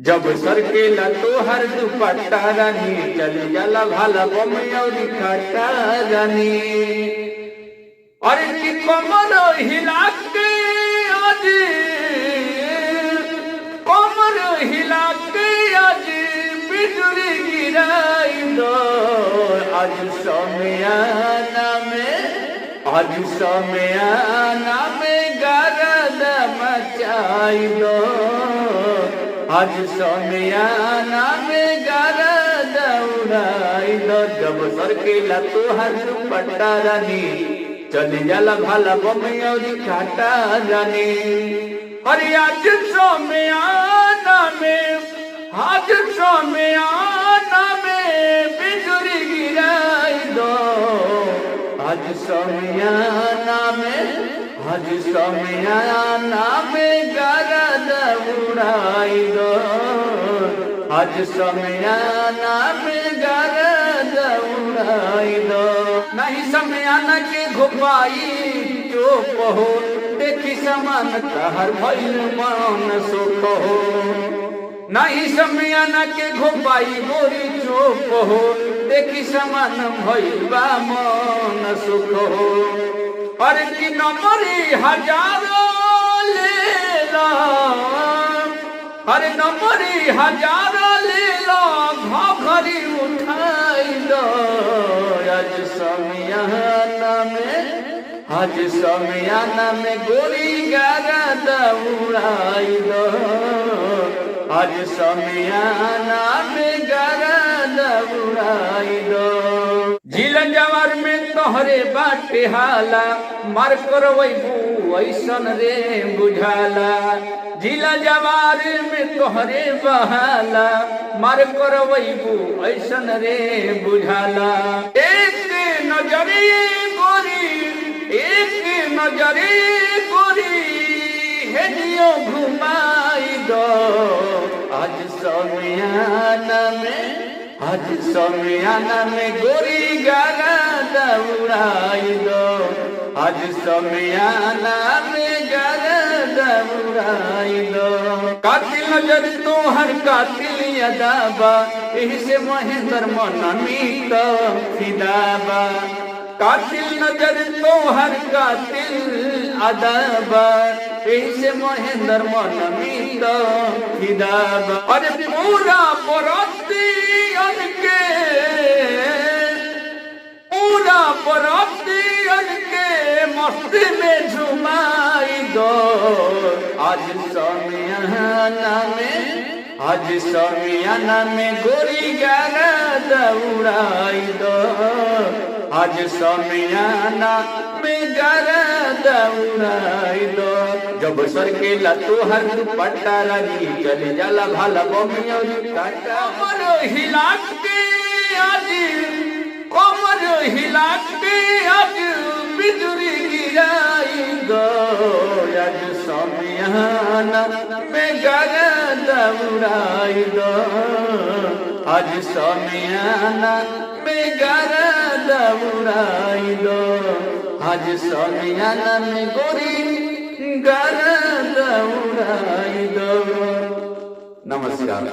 जब सरकेला तोहर दुपट्टा रानी, चल जाला भाला बम अउरी खट्टा रानी। अरे की कमर हिला के आज, कमर हिला के आज बिजुली गिराई दो। आज समियाना में, आज समियाना में गरद मचाई दो। आज समियाना में गरद उड़ाई दो। जब सरकेला तोहर दुपट्टा रानी, चली जाला भाला बम अउरी खट्टा रानी। अरे आज समियाना में, आज समियाना में बिजुली गिराई दो। आज समियाना में, आज समियाना में गरद उड़ाई दो। आज समियाना में गरद उड़ाई दो। नहीं समियाना के घुपाई चुप हो, देखी समान तहर भइल मन सुख हो। नहीं समियाना के घुपाई गोरी चुप हो, देखी समान भइल बा मन सुख हो। अरे की नंबरी हजारों ले ला, अरे नंबरी हजारों ले ला, घरी उठाई लो। आज समियाना में, आज समियाना में गोरी गरद उड़ाई दो। आज समियाना में गरद उड़ाई दो। झीलन जवार में तोहरे बाटे हाला, मार करवैबू ऐसन रे बुझाला। झीला जवार में तोहरे बहाला, मार करवैबू ऐसन रे बुझाला। एक नजरे गोरी, एक नजरे गोरी हेनियो घुमाई दो। आज समियाना में, आज समियाना में गोरी गरद उड़ाई दो। आज समियाना में गरद उड़ाई दो। कातिल नजर तोहर कातिल अदाबा, एही से महेंद्र मन मीत फिदाबा। कातिल नजर तोहर कातिल अदाबा, एही से महेंद्र मन मीत फिदाबा। अरे पूरा परतियन के, पूरा परतियन के मस्ती में झुमाई दो। आज समियाना में, आज समियाना में गोरी गरद उड़ाई दो। आज समियाना में गरद उड़ाई दो। जब सरकेला तोहर दुपट्टा रानी, चली जाला भाला बम अउरी खट्टा। कमर हिला के आज, कमर हिला के आज बिजुली गिराई दो। आज समियाना में गरद उड़ाई दो। आज समियाना में गरद उड़ाई दो। आज समियाना में गोरी गरद उड़ाई दो। नमस्कार।